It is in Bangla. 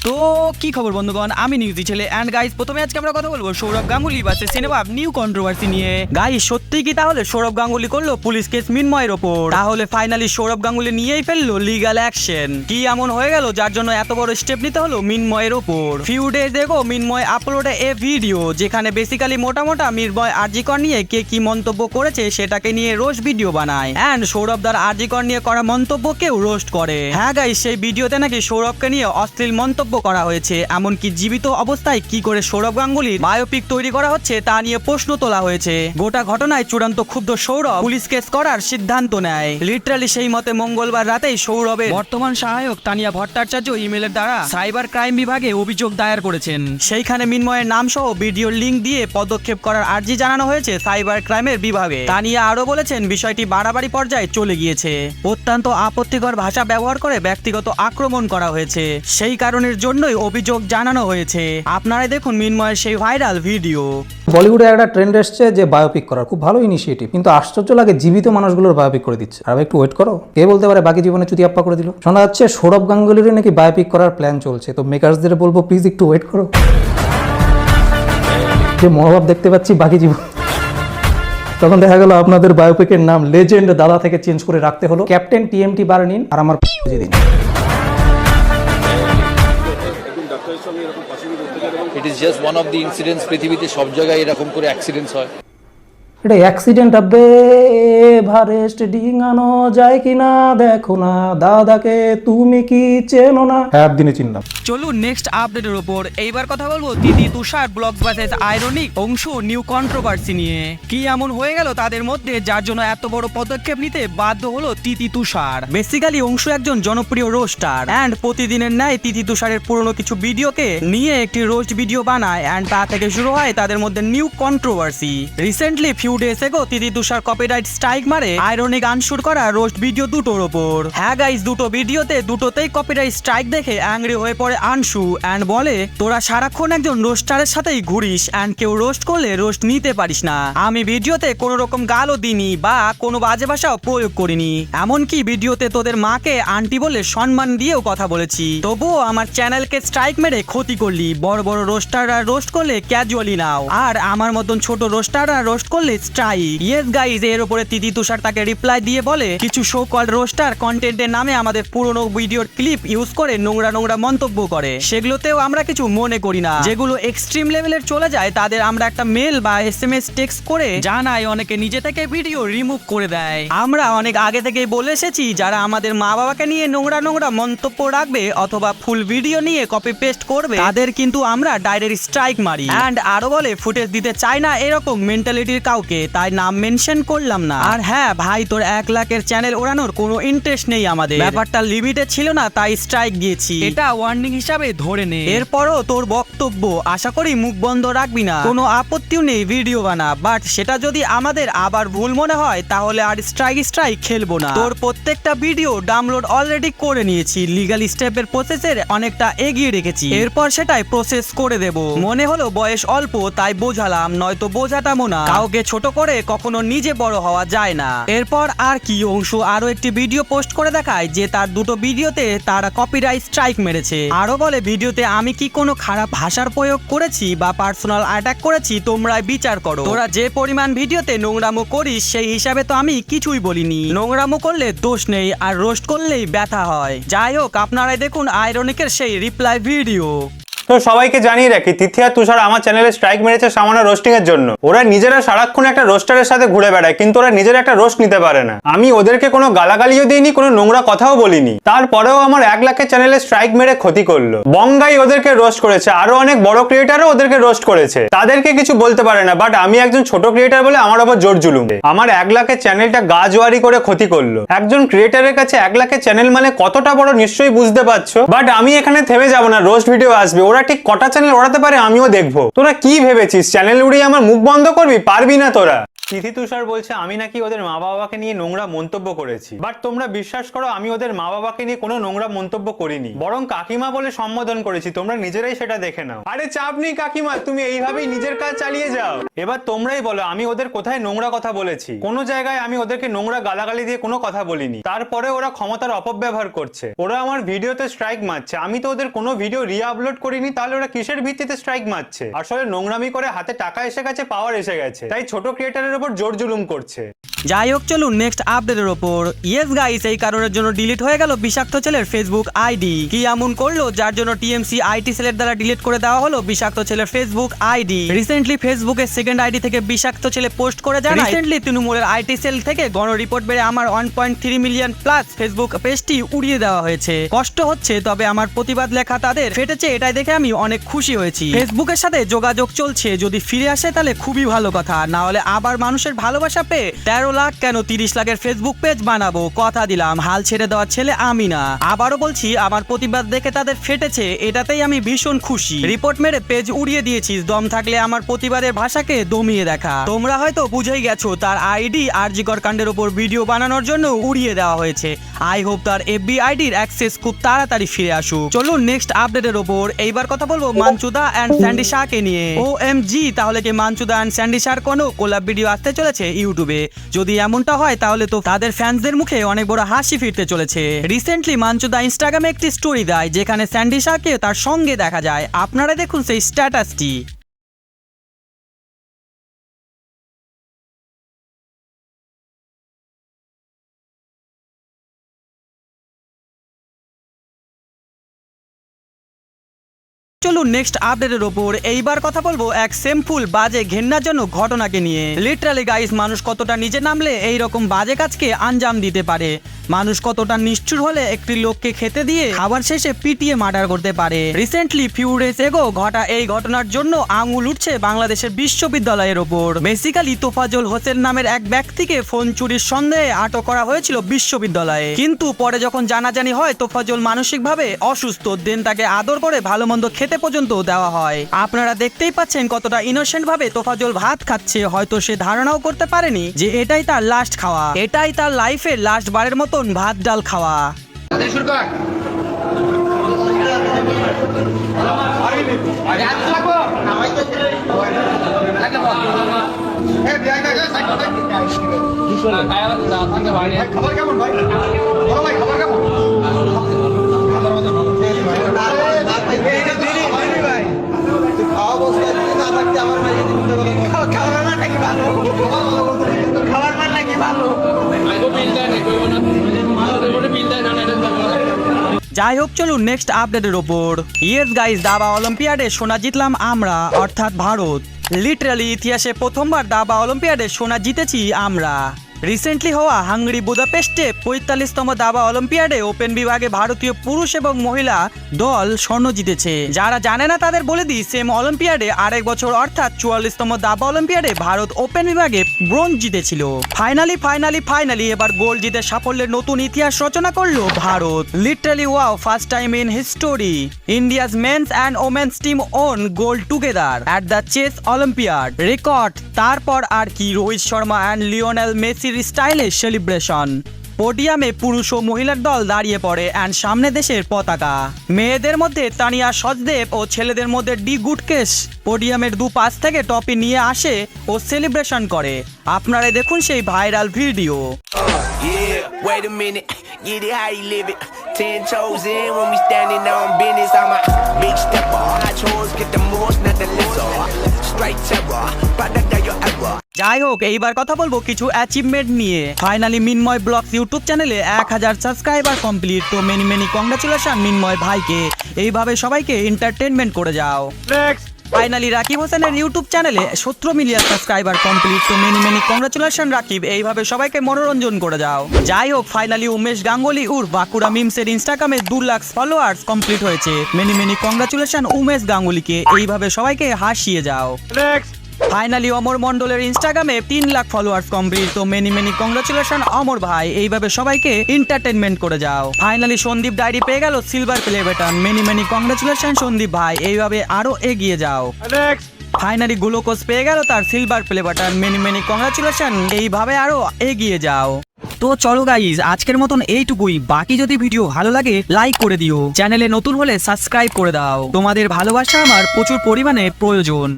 তো কি খবর বন্ধুগণ, আমি নিউজি ছেলে অ্যান্ড গাইস প্রথমে আজকে আমরা কথা বলবো Sourav Ganguly versus cinema new controversy নিয়ে। গাইস সত্যি কি তাহলে সৌরভ গাঙ্গুলি করলো পুলিশ কেস মিনময়ের ওপর? তাহলে ফাইনালি সৌরভ গাঙ্গুলি নিয়েই ফেললো লিগ্যাল অ্যাকশন। কি এমন হয়ে গেল যার জন্য এত বড় স্টেপ নিতে হলো মিনময়ের ওপর? ফিউ ডেজ দেখো মিনময় আপলোডে এ ভিডিও যেখানে বেসিক্যালি মোটা মিনময় আরজিকর নিয়ে কে কি মন্তব্য করেছে সেটাকে নিয়ে রোস্ট ভিডিও বানায় অ্যান্ড সৌরভ দার আরজিকর নিয়ে করা মন্তব্যকেও রোস্ট করে। হ্যাঁ গাইস, সেই ভিডিওতে নাকি সৌরভকে নিয়ে অশ্লীল মন্তব্য করা হয়েছে, এমনকি জীবিত অবস্থায় কি করে সৌরভ গাঙ্গুলির বায়োপিক তৈরি করা হচ্ছে তা নিয়ে প্রশ্ন তোলা হয়েছে। গোটা ঘটনায় চূড়ান্ত ক্ষুব্ধ সৌরভ পুলিশ কেস করার সিদ্ধান্ত নেয়। লিটারালি সেই মতে মঙ্গলবার রাতেই সৌরভের বর্তমান সহায়ক তানিয়া ভট্টাচার্য ইমেলের দ্বারা সাইবার ক্রাইম বিভাগে অভিযোগ দায়ের করেছেন। সেইখানে মিনময়ের নাম সহ ভিডিওর লিঙ্ক দিয়ে পদক্ষেপ করার আর্জি জানানো হয়েছে সাইবার ক্রাইমের বিভাগে। তানিয়া আরো বলেছেন বিষয়টি বাড়াবাড়ি পর্যায়ে চলে গিয়েছে, অত্যন্ত আপত্তিকর ভাষা ব্যবহার করে ব্যক্তিগত আক্রমণ করা হয়েছে, সেই কারণের জন্যই অভিযোগ জানানো হয়েছে। আপনারাই দেখুন মিনময়ের সেই ভাইরাল ভিডিও। বলিউডে একটা ট্রেন্ড এসছে যে বায়োপিক করার, খুব ভালো ইনিশিয়েটিভ, কিন্তু আশ্চর্য লাগে জীবিত মানুষগুলোর বায়োপিক করে দিচ্ছে। আর একটু ওয়েট করো, কে বলতে পারে বাকি জীবনে চুতিয়াপ্পা করে দিল। শোনা যাচ্ছে সৌরভ গাঙ্গুলির নাকি বায়োপিক করার প্ল্যান চলছে, তো মেকার্সদের বলবো প্লিজ একটু ওয়েট করো। যে মনোভাব দেখতে পাচ্ছি বাকি জীবন, তখন দেখা গেল আপনাদের বায়োপিকের নাম লেজেন্ড দাদা থেকে চেঞ্জ করে রাখতে হলো ক্যাপ্টেন টিএমটি বার্নিন আর আমার দিন। It is just one of the incidents পৃথিবীতে সব জায়গায় এরকম করে অ্যাক্সিডেন্টস হয়। এটা অ্যাক্সিডেন্ট হবে, এভারেস্ট ডিঙানো যায় কিনা দেখো না, দাদাকে তুমি কি চেনো না? হ্যাঁ দিনে চিনলাম। চলুন নেক্সট আপডেটের উপর। এইবার কথা বলবো দিদি তুষার ব্লগস ভার্সেস আইরনিক অংশ নিউ কন্ট্রোভার্সি নিয়ে। কি এমন হয়ে গেল তাদের মধ্যে যার জন্য এত বড় পদক্ষেপ নিতে বাধ্য হলো তিথি তুষার? বেসিক্যালি অংশ একজন জনপ্রিয় রোস্টার অ্যান্ড প্রতিদিনের ন্যায় তিথি তুষারের পুরনো কিছু ভিডিওকে নিয়ে একটি রোস্ট ভিডিও বানায় অ্যান্ড তা থেকে শুরু হয় তাদের মধ্যে new controversy. Recently few days ago Tithi Tushar copyright strike মারে আইরনিক আনশুর করা রোস্ট ভিডিও দুটোর ওপর। হ্যাঁ গাইস, দুটো ভিডিওতে দুটোতেই কপিরাইট স্ট্রাইক দেখে অ্যাংরি হয়ে পড়ে আনশু অ্যান্ড বলে তোরা সারাক্ষণ একজন রোস্টারের সাথেই ঘুরিস অ্যান্ড কেউ রোস্ট করলে রোস্ট নিতে পারিস না। আমি ভিডিওতে কোনো রকম গালও দিইনি বা কোনো বাজে ভাষাও প্রয়োগ করিনি, এমনকি ভিডিওতে তোদের মাকে আন্টি বলে সম্মান দিয়েও কথা বলেছি, তবুও আমার চ্যানেলকে স্ট্রাইক মেরে ক্ষতি করলি। বড় বড় রোস্টাররা রোস্ট করলে ক্যাজুয়ালি নাও, আর আমার মতন ছোট রোস্টাররা রোস্ট করলে স্ট্রাইক। ইয়েস গাইস, এর উপরে তিথি তুষার তাকে রিপ্লাই দিয়ে বলে কিছু শো কল রোস্টার কন্টেন্টের নামে আমাদের পুরনো ভিডিওর ক্লিপ ইউজ করে নোংরা মন্তব্য করে, সেগুলোতেও আমরা কিছু মনে করি না। যেগুলো এক্সট্রিম লেভেলের চলে যায় তাদের আমরা একটা মেল বা SMS টেক্সট করে জানাই, অনেকে নিজে থেকে ভিডিও রিমুভ করে দেয়। আমরা অনেক আগে থেকেই বলে এসেছি যারা আমাদের মা বাবাকে নিয়ে নোংরা মন্তব্য রাখবে অথবা ফুল ভিডিও নিয়ে কপি পেস্ট করবে তাদের কিন্তু আমরা ডাইরেক্ট স্ট্রাইক মারি। অ্যান্ড আরো বলে ফুটেজ দিতে চাই না এরকম মেন্টালিটির কাউকে, তাই নাম মেনশন করলাম না। আর হ্যাঁ ভাই, তোর 1 লাখের চ্যানেল ওড়ানোর কোনো ইন্টারেস্ট নেই আমাদের, ব্যাপারটা লিমিটেড ছিল না তাই স্ট্রাইক দিয়েছি, এটা ওয়ার্নিং হিসাবে ধরে নে। এরপরও তোর বক্তব্য আশা করি মুখ বন্ধ রাখবি না, কোনো আপত্তিও নেই ভিডিও বানা, বাট সেটা যদি আমাদের আবার ভুল মনে হয় তাহলে আর স্ট্রাইক খেলবো না। তোর প্রত্যেকটা ভিডিও ডাউনলোড অলরেডি করে নিয়েছি, লিগাল স্টেপের প্রসেসের অনেকটা এগিয়ে রেখেছি, এরপর সেটাই প্রসেস করে দেব। মনে হলো বয়স অল্প তাই বোঝালাম, নয়তো বোঝাতামও না। কাউকে ছোট করে কখনো নিজে বড় হওয়া যায় না। এরপর আর কি, অংশ আরো একটি ভিডিও পোস্ট করে দেখায় যে তার দুটো ভিডিওতে তারা কপিরাইট স্ট্রাইক মেরেছে। আরো বলে ভিডিওতে আমি কি কোনো খারাপ ভাষার প্রয়োগ করেছি বা পার্সোনাল অ্যাটাক করেছি তোমরাই বিচার করো। তোরা যে পরিমাণ ভিডিওতে নোংরামো করিস সেই হিসাবে তো আমি কিছুই বলিনি। নোংরামো করলে দোষ নেই আর রোস্ট করলেই ব্যথা হয়। যাই হোক, আপনারাই দেখুন আইরনিকের সেই রিপ্লাই ভিডিও। তো সবাইকে জানিয়ে রাখি, তিথি আর তুষার আমার চ্যানেলে স্ট্রাইক মেরেছে সামান্য রোস্টিং এর জন্য। ওরা নিজেরা সারাক্ষণ একটা রোস্টারের সাথে ঘুরে বেড়ায়, কিন্তু ওরা নিজের একটা রোস্ট নিতে পারে না। আমি ওদেরকে কোনো গালাগালিও দিইনি, কোনো নোংরা কথাও বলিনি, তারপরেও আমার 1 লাখের চ্যানেলে স্ট্রাইক মেরে ক্ষতি করলো। বঙ্গাই ওদেরকে রোস্ট করেছে, আরো অনেক বড় ক্রিয়েটারও ওদেরকে রোস্ট করেছে, তাদেরকে কিছু বলতে পারে না, বাট আমি একজন ছোট ক্রিয়েটার বলে আমার উপর জোর জুলুম। আমার 1 লাখের চ্যানেলটা গাজওয়ারি করে ক্ষতি করলো। একজন ক্রিয়েটারের কাছে 1 লাখের চ্যানেল মানে কতটা বড় নিশ্চয়ই বুঝতে পারছো। বাট আমি এখানে থেমে যাবো না, রোস্ট ভিডিও আসবে, ওরা ঠিক কটা চ্যানেল ওড়াতে পারে আমিও দেখবো। তোরা কি ভেবেছিস চ্যানেল উড়িয়ে আমার মুখ বন্ধ করবি? পারবি না তোরা। তিথি তুষার বলছে আমি নাকি ওদের মা বাবাকে নিয়ে নোংরা মন্তব্য করেছি, বাট তোমরা বিশ্বাস করো আমি ওদের মা বাবাকে নিয়ে কোনো নোংরা মন্তব্য করিনি, বরং কাকিমা বলে সম্বোধন করেছি। তোমরা নিজেরাই সেটা দেখে নাও। আরে চাপ নেই কাকিমা, তুমি এইভাবেই নিজের কাজ চালিয়ে যাও। এবার তোমরাই বলো আমি ওদের কোথায় নোংরা কথা বলেছি? কোনো জায়গায় আমি ওদেরকে নোংরা গালাগালি দিয়ে কোনো কথা বলিনি। তারপরে ওরা ক্ষমতার অপব্যবহার করছে, ওরা আমার ভিডিওতে স্ট্রাইক মারছে। আমি তো ওদের কোনো ভিডিও রি-আপলোড করিনি, তাহলে ওরা কিসের ভিত্তিতে স্ট্রাইক মারছে? আসলে নোংরামি করে হাতে টাকা এসে গেছে, পাওয়ার এসে গেছে, তাই ছোট ক্রিয়েটারের উপর জোর জুলুম করছে। যাই হোক, চলুন নেক্সট আপডেটের ওপর। ইয়েস গাইস, এই কারণের জন্য ডিলিট হয়ে গেল বিষাক্ত ছেলের ফেসবুক আইডি। কি এমন করলো যার জন্য টিএমসি আইটি সেলের দ্বারা ডিলিট করে দেওয়া হলো বিষাক্ত ছেলের ফেসবুক আইডি? রিসেন্টলি ফেসবুকের সেকেন্ড আইডি থেকে বিষাক্ত ছেলে পোস্ট করে জানায়, রিসেন্টলি তৃণমূলের আইটি সেল থেকে গণ রিপোর্ট বেড়ে আমার 1.3 মিলিয়ন প্লাস ফেসবুক পেজটি উড়িয়ে দেওয়া হয়েছে। কষ্ট হচ্ছে, তবে আমার প্রতিবাদ লেখা তাদের ফেটেছে, এটাই দেখে আমি অনেক খুশি হয়েছি। ফেসবুকের সাথে যোগাযোগ চলছে, যদি ফিরে আসে তাহলে খুবই ভালো কথা, না হলে আবার মানুষের ভালোবাসা পেয়ে 13 লাখ কেন 30 লাখের ফেসবুক পেজ বানাবো। কথা দিলাম, হাল ছেড়ে দেওয়ার ছেলে আমি না। আবারও বলছি, আমার প্রতিবাদ দেখে তাদের ফেটেছে, এটাতেই আমি ভীষণ খুশি। রিপোর্ট মেরে পেজ উড়িয়ে দিয়েছিস, দম থাকলে আমার প্রতিবাদের ভাষাকে দমিয়ে দেখা। তোমরা হয়তো বুঝেই গেছো তার আইডি আরজিকর কাণ্ডের উপর ভিডিও বানানোর জন্য উড়িয়ে দেওয়া হয়েছে। আই হোপ তার এফবি আইডির অ্যাক্সেস খুব তাড়াতাড়ি ফিরে আসুক। চলুন নেক্সট আপডেটের ওপর। এইবার কথা বলবো মানচুদা অ্যান্ড স্যান্ডি শাহকে নিয়ে। OMG, তাহলে কি মানচুদা অ্যান্ড স্যান্ডি শাহর কোনো কোলাব ভিডিও আসতে চলেছে ইউটিউবে? যদি এমনটা হয় তাহলে তো তাদের ফ্যান্সদের মুখে অনেক বড় হাসি ফিরতে চলেছে। রিসেন্টলি মানচুদা ইনস্টাগ্রামে একটি স্টোরি দেয় যেখানে স্যান্ডি শাহকে তার সঙ্গে দেখা যায়। আপনারা দেখুন সেই স্ট্যাটাসটি। চলুন নেক্সট আপডেটের ওপর। এইবার কথা বলবো এক সিম্পল বাজে ঘেন্নাজনক ঘটনাকে নিয়ে। লিটারালি গাইস, মানুষ কতটা নিজে নামলে এই রকম বাজে কাজকে আঞ্জাম দিতে পারে। মানুষ কতটা নিষ্ঠুর হলে একটি লোককে খেতে দিয়ে খাবার শেষে পিটিয়ে মার্ডার করতে পারে। রিসেন্টলি ফিউ ডেজ এগো ঘটা এই ঘটনার জন্য আঙুল উঠছে বাংলাদেশের বিশ্ববিদ্যালয়ের ওপর। বেসিক্যালি তোফাজল হোসেন নামের এক ব্যক্তিকে ফোন চুরির সন্দেহে আটক করা হয়েছিল বিশ্ববিদ্যালয়ে, কিন্তু পরে যখন জানাজানি হয় তোফাজল মানসিকভাবে অসুস্থ, দেন তাকে আদর করে ভালো মন্দ খেতে পর্যন্ত দেওয়া হয়। আপনারা দেখতেই পাচ্ছেন কতটা ইনোসেন্ট ভাবে তোফাজল ভাত খাচ্ছে। হয়তো সে ধারণাও করতে পারেনি যে এটাই তার লাস্ট খাওয়া, এটাই তার লাইফের লাস্ট বারের মতন ভাত ডাল খাওয়া। খাবার কেমন ভাই? বড় ভাই খাবার কেমন? খাবার মতো যাই হোক, চলুন নেক্সট আপডেটের ওপর। ইয়েস গাইস, দাবা অলিম্পিয়াডে সোনা জিতলাম আমরা, অর্থাৎ ভারত। লিটারালি ইতিহাসে প্রথমবার দাবা অলিম্পিয়াডে সোনা জিতেছি আমরা। রিসেন্টলি হওয়া হাঙ্গেরি বুদাপেস্টে 45তম দাবা অলিম্পিয়াডে ওপেন বিভাগে ভারতীয় পুরুষ এবং মহিলা দল স্বর্ণ জিতেছে। যারা জানে না তাদের বলে দিই, সেম অলিম্পিয়াডে আরেক বছর অর্থাৎ 44তম দাবা অলিম্পিয়াডে ভারত ওপেন বিভাগে ব্রোঞ্জ জিতেছিল। ফাইনালি এবার গোল্ড জিতে সাফল্যের নতুন ইতিহাস রচনা করলো Bharat. Literally wow, first time in history India's men's and women's team won gold together at the chess Olympiad record. তারপর আর কি, Rohit Sharma and Lionel Messi স্টাইলে সেলিব্রেশন। পোডিয়ামে পুরুষ ও মহিলার দল দাঁড়িয়ে পড়ে অ্যান্ড সামনে দেশের পতাকা। মেয়েদের মধ্যে তানিয়া সজদেব ও ছেলেদের মধ্যে ডি গুডকেশ পোডিয়ামের দুপাশ থেকে টপি নিয়ে আসে ও সেলিব্রেশন করে। আপনারা দেখুন সেই viral video. Wait a minute, get it how you live it. 10 toes in when we standing on business. I'm a big stepper. I chose get the most, not the lesser. Straight terror, but I got your error. যাই হোক, এইবার কথা বলবো কিছু অ্যাচিভমেন্ট নিয়ে। ফাইনালি মিনময় ব্লগস ইউটিউব চ্যানেলে 1000 সাবস্ক্রাইবার কমপ্লিট। তো মেনি কংগ্রাচুলেশন মিনময় ভাইকে, এইভাবে সবাইকে এন্টারটেনমেন্ট করে যাও। ফাইনালি রাকিব হোসেনের ইউটিউব চ্যানেলে 17 মিলিয়ন সাবস্ক্রাইবার কমপ্লিট। তো মেনি কংগ্রাচুলেশন রাকিব, এইভাবে সবাইকে মনোরঞ্জন করে যাও। যাই হোক, ফাইনালি উমেশ গাঙ্গুলি উর বাঁকুড়া মিমসের ইনস্টাগ্রামে 2 লাখ ফলোয়ার্স কমপ্লিট হয়েছে। মেনি কংগ্রাচুলেশন উমেশ গাঙ্গুলিকে, এইভাবে সবাইকে হাসিয়ে যাও। ফাইনালি অমর মন্ডলের ইনস্টাগ্রামে 3 লাখ ফলোয়ার্স কমপ্লিট। তো মেনি কংগ্রাচুলেশন অমর ভাই, এইভাবে সবাইকে এন্টারটেনমেন্ট করে যাও। ফাইনালি সন্দীপ ডায়েরি পেয়ে গেল silver play button. Many congratulation Sandeep ভাই, এইভাবে আরো এগিয়ে যাও। ফাইনালি গ্লুকোজ পেয়ে গেল তার silver play button. Many many congratulation, এইভাবে আরো এগিয়ে যাও। তো চলো গাইজ, আজকের মতন এইটুকুই। বাকি যদি ভিডিও ভালো লাগে লাইক করে দিও, চ্যানেলে নতুন হলে সাবস্ক্রাইব করে দাও। তোমাদের ভালোবাসা আমার প্রচুর পরিমাণে প্রয়োজন।